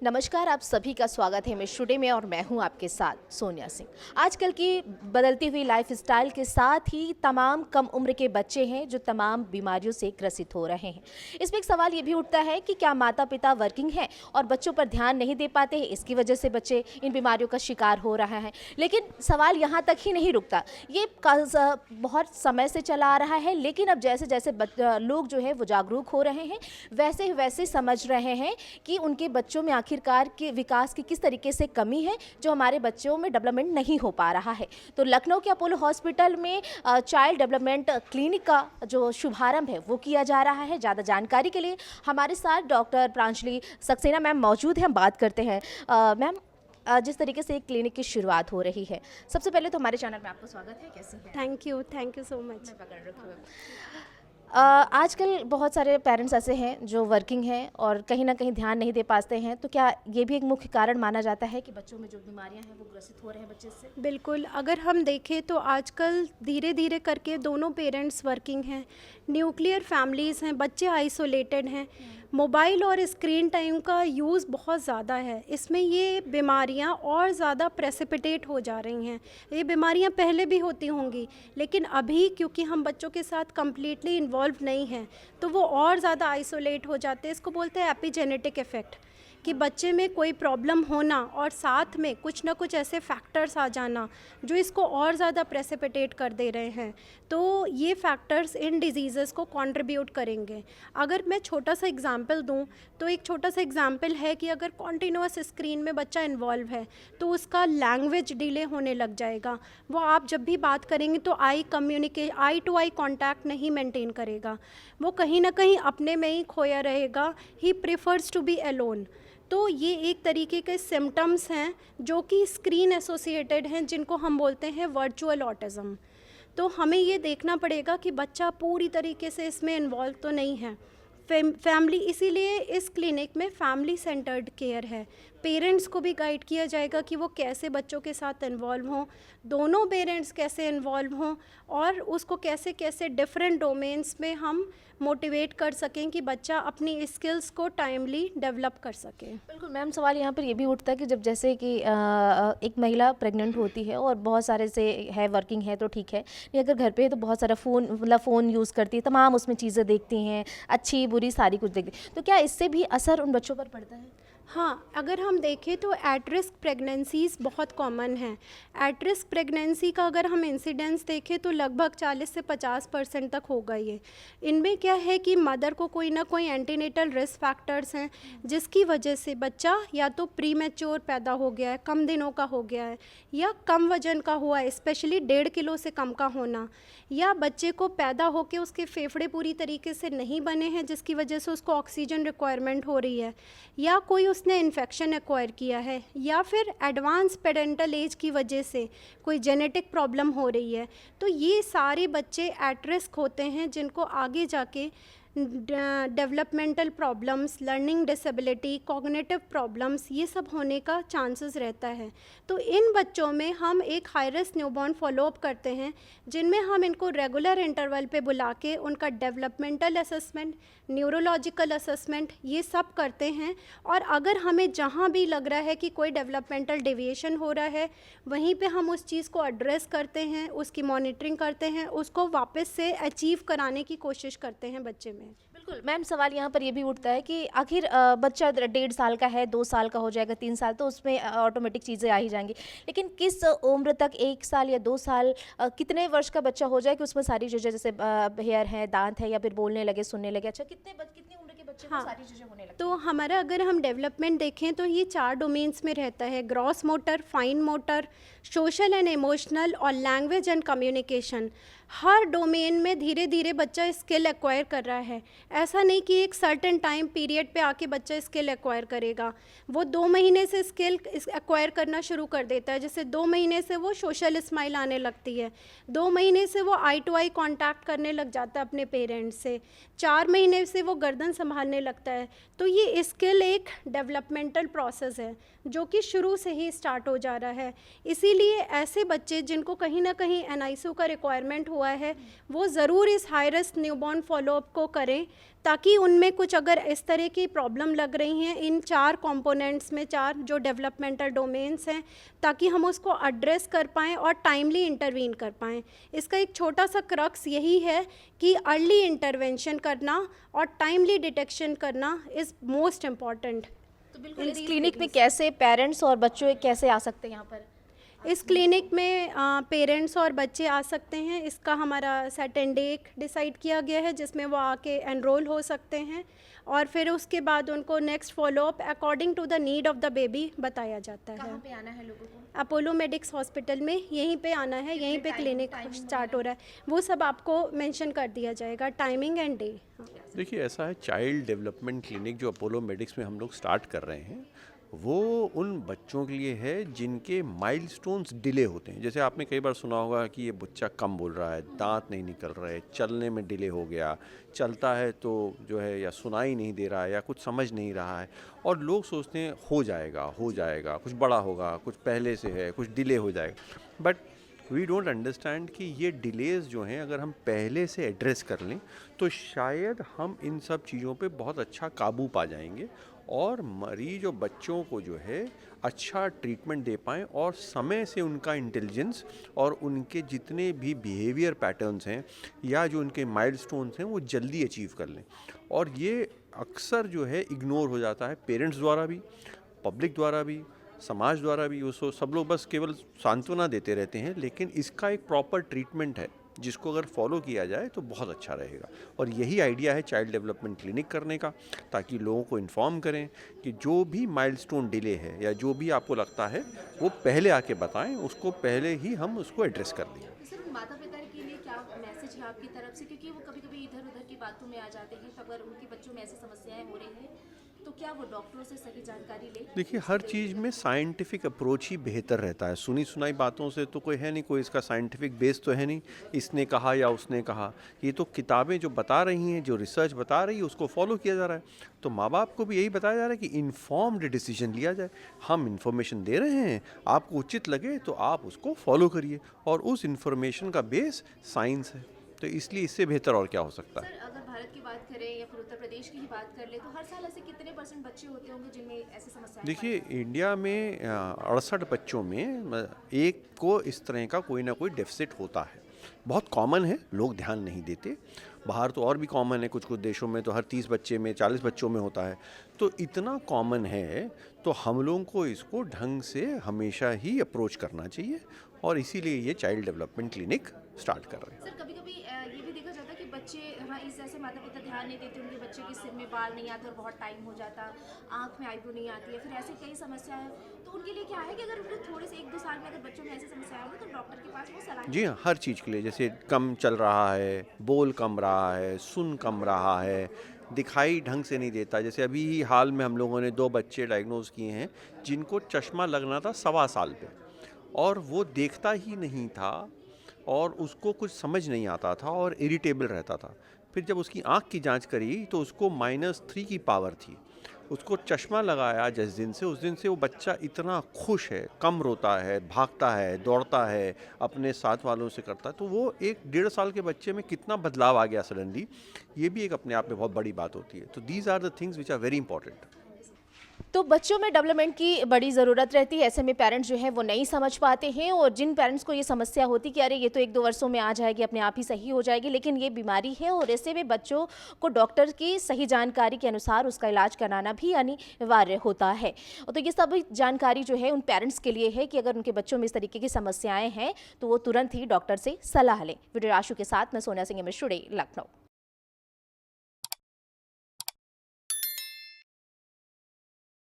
नमस्कार, आप सभी का स्वागत है मिस टुडे में और मैं हूं आपके साथ सोनिया सिंह। आजकल की बदलती हुई लाइफस्टाइल के साथ ही तमाम कम उम्र के बच्चे हैं जो तमाम बीमारियों से ग्रसित हो रहे हैं। इसमें एक सवाल ये भी उठता है कि क्या माता पिता वर्किंग हैं और बच्चों पर ध्यान नहीं दे पाते हैं, इसकी वजह से बच्चे इन बीमारियों का शिकार हो रहा है। लेकिन सवाल यहाँ तक ही नहीं रुकता, ये बहुत समय से चला आ रहा है, लेकिन अब जैसे जैसे लोग जो है वो जागरूक हो रहे हैं, वैसे वैसे समझ रहे हैं कि उनके बच्चों में आखिरकार के विकास की किस तरीके से कमी है, जो हमारे बच्चों में डेवलपमेंट नहीं हो पा रहा है। तो लखनऊ के अपोलो हॉस्पिटल में चाइल्ड डेवलपमेंट क्लिनिक का जो शुभारंभ है वो किया जा रहा है। ज़्यादा जानकारी के लिए हमारे साथ डॉक्टर प्रांजलि सक्सेना मैम मौजूद हैं। हम बात करते हैं मैम, जिस तरीके से एक क्लिनिक की शुरुआत हो रही है, सबसे पहले तो हमारे चैनल में आपका स्वागत है। कैसी हैं? Thank you so much. मैं पकड़ रखी हूँ। आजकल बहुत सारे पेरेंट्स ऐसे हैं जो वर्किंग हैं और कहीं ना कहीं ध्यान नहीं दे पाते हैं, तो क्या ये भी एक मुख्य कारण माना जाता है कि बच्चों में जो बीमारियां हैं वो ग्रसित हो रहे हैं बच्चे से? बिल्कुल, अगर हम देखें तो आजकल धीरे धीरे करके दोनों पेरेंट्स वर्किंग हैं, न्यूक्लियर फैमिलीज़ हैं, बच्चे आइसोलेटेड हैं, मोबाइल और स्क्रीन टाइम का यूज़ बहुत ज़्यादा है। इसमें ये बीमारियां और ज़्यादा प्रेसिपिटेट हो जा रही हैं। ये बीमारियां पहले भी होती होंगी, लेकिन अभी क्योंकि हम बच्चों के साथ कम्प्लीटली इन्वॉल्व नहीं हैं, तो वो और ज़्यादा आइसोलेट हो जाते हैं। इसको बोलते हैं एपिजेनेटिक इफ़ेक्ट, कि बच्चे में कोई प्रॉब्लम होना और साथ में कुछ ना कुछ ऐसे फैक्टर्स आ जाना जो इसको और ज़्यादा प्रेसिपिटेट कर दे रहे हैं। तो ये फैक्टर्स इन डिजीज़ेस को कंट्रीब्यूट करेंगे। अगर मैं छोटा सा एग्जांपल दूं तो एक छोटा सा एग्जांपल है कि अगर कॉन्टिन्यूअस स्क्रीन में बच्चा इन्वॉल्व है तो उसका लैंग्वेज डिले होने लग जाएगा। वो आप जब भी बात करेंगे तो आई टू आई कॉन्टैक्ट नहीं मेंटेन करेगा, वो कहीं ना कहीं अपने में ही खोया रहेगा। He prefers to be alone. तो ये एक तरीके के सिम्टम्स हैं जो कि स्क्रीन एसोसिएटेड हैं, जिनको हम बोलते हैं वर्चुअल ऑटिज़म। तो हमें ये देखना पड़ेगा कि बच्चा पूरी तरीके से इसमें इन्वॉल्व तो नहीं है। फैमिली, इसीलिए इस क्लिनिक में फैमिली सेंटर्ड केयर है। पेरेंट्स को भी गाइड किया जाएगा कि वो कैसे बच्चों के साथ इन्वॉल्व हों, दोनों पेरेंट्स कैसे इन्वॉल्व हों और उसको कैसे कैसे डिफरेंट डोमेन्स में हम मोटिवेट कर सकें कि बच्चा अपनी स्किल्स को टाइमली डेवलप कर सके। बिल्कुल मैम, सवाल यहाँ पर ये भी उठता है कि जब जैसे कि एक महिला प्रेग्नेंट होती है और बहुत सारे से है वर्किंग है तो ठीक है, नहीं अगर घर पे है तो बहुत सारा फ़ोन यूज़ करती है, तमाम उसमें चीज़ें देखती हैं, अच्छी बुरी सारी कुछ देखती है, तो क्या इससे भी असर उन बच्चों पर पड़ता है? हाँ, अगर हम देखें तो एट रिस्क प्रेगनेंसीज़ बहुत कॉमन हैं। एट रिस्क प्रेगनेंसी का अगर हम इंसिडेंस देखें तो लगभग 40 से 50% तक होगा ये। इनमें क्या है कि मदर को कोई ना कोई एंटीनेटल रिस्क फैक्टर्स हैं जिसकी वजह से बच्चा या तो प्री मैच्योर पैदा हो गया है, कम दिनों का हो गया है, या कम वजन का हुआ है, स्पेशली 1.5 किलो से कम का होना, या बच्चे को पैदा होकर उसके फेफड़े पूरी तरीके से नहीं बने हैं जिसकी वजह से उसको ऑक्सीजन रिक्वायरमेंट हो रही है, या कोई उसने इन्फेक्शन एक्वायर किया है, या फिर एडवांस पेरेंटल एज की वजह से कोई जेनेटिक प्रॉब्लम हो रही है। तो ये सारे बच्चे एट रिस्क होते हैं जिनको आगे जाके developmental problems, learning disability, cognitive problems, ये सब होने का चांसेस रहता है। तो इन बच्चों में हम एक हाई रिस्क न्यूबॉर्न फॉलोअप करते हैं जिनमें हम इनको रेगुलर इंटरवल पे बुला के उनका डेवलपमेंटल असेसमेंट, न्यूरोलॉजिकल असेसमेंट, ये सब करते हैं। और अगर हमें जहाँ भी लग रहा है कि कोई डेवलपमेंटल डेविएशन हो रहा है, वहीं पे हम उस चीज़ को एड्रेस करते हैं, उसकी मॉनिटरिंग करते हैं, उसको वापस से अचीव कराने की कोशिश करते हैं बच्चे में। बिल्कुल मैम, सवाल यहाँ पर ये भी उठता है कि आखिर बच्चा 1.5 साल का है, 2 साल का हो जाएगा, 3 साल, तो उसमें ऑटोमेटिक चीज़ें आ ही जाएंगी, लेकिन किस उम्र तक, 1 साल या 2 साल, कितने वर्ष का बच्चा हो जाए कि उसमें सारी चीज़ें जैसे हेयर है, दांत है, या फिर बोलने लगे, सुनने लगे, अच्छा कितनी उम्र के बच्चे को सारी चीज़ें होने लगती तो हमारा अगर हम डेवलपमेंट देखें तो ये 4 डोमेन्स में रहता है: gross motor, fine motor, social and emotional और लैंग्वेज एंड कम्युनिकेशन। हर डोमेन में धीरे धीरे बच्चा स्किल एक्वायर कर रहा है। ऐसा नहीं कि एक सर्टेन टाइम पीरियड पे आके बच्चा स्किल एक्वायर करेगा। वो 2 महीने से स्किल एक्वायर करना शुरू कर देता है। जैसे 2 महीने से वो सोशल स्माइल आने लगती है, 2 महीने से वो आई टू आई कॉन्टैक्ट करने लग जाता है अपने पेरेंट्स से, 4 महीने से वो गर्दन संभालने लगता है। तो ये स्किल एक डेवलपमेंटल प्रोसेस है जो कि शुरू से ही स्टार्ट हो जा रहा है। इसीलिए ऐसे बच्चे जिनको कहीं ना कहीं एनआईसीयू का रिक्वायरमेंट हो हुआ है वो ज़रूर इस हाई रिस्क न्यूबॉर्न फॉलोअप को करें, ताकि उनमें कुछ अगर इस तरह की प्रॉब्लम लग रही हैं इन 4 कंपोनेंट्स में, 4 जो डेवलपमेंटल डोमेन्स हैं, ताकि हम उसको एड्रेस कर पाएँ और टाइमली इंटरवीन कर पाएँ। इसका एक छोटा सा क्रक्स यही है कि अर्ली इंटरवेंशन करना और टाइमली डिटेक्शन करना इज़ मोस्ट इम्पॉर्टेंट। तो बिल्कुल इस क्लिनिक में कैसे पेरेंट्स और बच्चों कैसे आ सकते हैं यहाँ पर? इस क्लिनिक में पेरेंट्स और बच्चे आ सकते हैं। इसका हमारा सेट एंड डेट डिसाइड किया गया है जिसमें वो आके एनरोल हो सकते हैं और फिर उसके बाद उनको next follow up according to the need of the baby बताया जाता है। कहाँ पे आना है लोगों को? अपोलो मेडिक्स हॉस्पिटल में यहीं पे आना है, यहीं पे क्लिनिक स्टार्ट हो रहा है, वो सब आपको मेंशन कर दिया जाएगा, टाइमिंग एंड डे। देखिए ऐसा है, चाइल्ड डेवलपमेंट क्लिनिक जो अपोलो मेडिक्स में हम लोग स्टार्ट कर रहे हैं वो उन बच्चों के लिए है जिनके माइलस्टोन्स डिले होते हैं। जैसे आपने कई बार सुना होगा कि ये बच्चा कम बोल रहा है, दांत नहीं निकल रहे, चलने में डिले हो गया, चलता है तो जो है या सुनाई नहीं दे रहा है या कुछ समझ नहीं रहा है, और लोग सोचते हैं हो जाएगा, कुछ बड़ा होगा, कुछ पहले से है, कुछ डिले हो जाएगा। बट वी डोंट अंडरस्टैंड कि ये डिलेज़ जो हैं अगर हम पहले से एड्रेस कर लें तो शायद हम इन सब चीज़ों पे बहुत अच्छा काबू पा जाएंगे और मरीज और बच्चों को जो है अच्छा ट्रीटमेंट दे पाएँ और समय से उनका इंटेलिजेंस और उनके जितने भी बिहेवियर पैटर्न्स हैं या जो उनके माइलस्टोन्स हैं वो जल्दी अचीव कर लें। और ये अक्सर जो है इग्नोर हो जाता है पेरेंट्स द्वारा भी, पब्लिक द्वारा भी, समाज द्वारा भी। उसको सब लोग बस केवल सांत्वना देते रहते हैं, लेकिन इसका एक प्रॉपर ट्रीटमेंट है जिसको अगर फॉलो किया जाए तो बहुत अच्छा रहेगा। और यही आइडिया है चाइल्ड डेवलपमेंट क्लिनिक करने का, ताकि लोगों को इन्फॉर्म करें कि जो भी माइलस्टोन डिले है या जो भी आपको लगता है वो पहले आके बताएं, उसको पहले ही हम उसको एड्रेस कर दें। सर माता पिता के लिए क्या मैसेज है आपकी तरफ से, क्योंकि वो कभी कभी इधर उधर की बातों में आ जाते हैं, तो अगर उनके बच्चों में ऐसी समस्याएं हो रही हैं तो क्या वो डॉक्टरों से सही जानकारी ले? देखिए हर चीज़ में साइंटिफिक अप्रोच ही बेहतर रहता है। सुनी सुनाई बातों से तो कोई है नहीं, कोई इसका साइंटिफिक बेस तो है नहीं, इसने कहा या उसने कहा। ये तो किताबें जो बता रही हैं, जो रिसर्च बता रही है उसको फॉलो किया जा रहा है। तो माँ बाप को भी यही बताया जा रहा है कि इन्फॉर्म्ड डिसीजन लिया जाए। हम इन्फॉर्मेशन दे रहे हैं, आपको उचित लगे तो आप उसको फॉलो करिए, और उस इन्फॉर्मेशन का बेस साइंस है। तो इसलिए इससे बेहतर और क्या हो सकता है। सर अगर भारत की बात करें या फिर उत्तर प्रदेश की ही बात कर ले तो हर साल ऐसे कितने % बच्चे होते होंगे जिनमें ऐसी समस्याएं? देखिए इंडिया में 68 बच्चों में एक को इस तरह का कोई ना कोई डेफिसिट होता है। बहुत कॉमन है, लोग ध्यान नहीं देते। बाहर तो और भी कॉमन है, कुछ कुछ देशों में तो हर 30 बच्चे में, 40 बच्चों में होता है। तो इतना कॉमन है तो हम लोगों को इसको ढंग से हमेशा ही अप्रोच करना चाहिए, और इसीलिए ये चाइल्ड डेवलपमेंट क्लिनिक स्टार्ट कर रहे हैं। सर कभी कभी ये भी देखा जाता है कि बच्चे इस ऐसे माता पिता ध्यान नहीं देते, उनके बच्चे के सिर में बाल नहीं आते और बहुत टाइम हो जाता, आँख में आईब्रो नहीं आती है, फिर ऐसे कई समस्याएं हैं। तो उनके लिए क्या है कि अगर उनको थोड़े से 1-2 साल में अगर बच्चों में ऐसी समस्याएं होंगी तो डॉक्टर के पास वो सलाह? जी हाँ, हर चीज़ के लिए, जैसे कम चल रहा है, बोल कम रहा है, सुन कम रहा है, दिखाई ढंग से नहीं देता। जैसे अभी ही हाल में हम लोगों ने 2 बच्चे डायग्नोज किए हैं जिनको चश्मा लगना था 1.25 साल पे, और वो देखता ही नहीं था और उसको कुछ समझ नहीं आता था और इरिटेबल रहता था। फिर जब उसकी आँख की जांच करी तो उसको -3 की पावर थी। उसको चश्मा लगाया जिस दिन से, उस दिन से वो बच्चा इतना खुश है, कम रोता है, भागता है, दौड़ता है, अपने साथ वालों से करता है। तो वो 1-1.5 साल के बच्चे में कितना बदलाव आ गया सडनली, ये भी एक अपने आप में बहुत बड़ी बात होती है। तो these are the things which are very important. तो बच्चों में डेवलपमेंट की बड़ी ज़रूरत रहती है, ऐसे में पेरेंट्स जो है वो नहीं समझ पाते हैं, और जिन पेरेंट्स को ये समस्या होती कि अरे ये तो 1-2 वर्षों में आ जाएगी, अपने आप ही सही हो जाएगी, लेकिन ये बीमारी है और ऐसे में बच्चों को डॉक्टर की सही जानकारी के अनुसार उसका इलाज कराना भी अनिवार्य होता है। तो ये सब जानकारी जो है उन पेरेंट्स के लिए है कि अगर उनके बच्चों में इस तरीके की समस्याएँ हैं तो वो तुरंत ही डॉक्टर से सलाह लें। वीडियो राशु के साथ मैं सोनिया सिंह, MS टुडे, लखनऊ।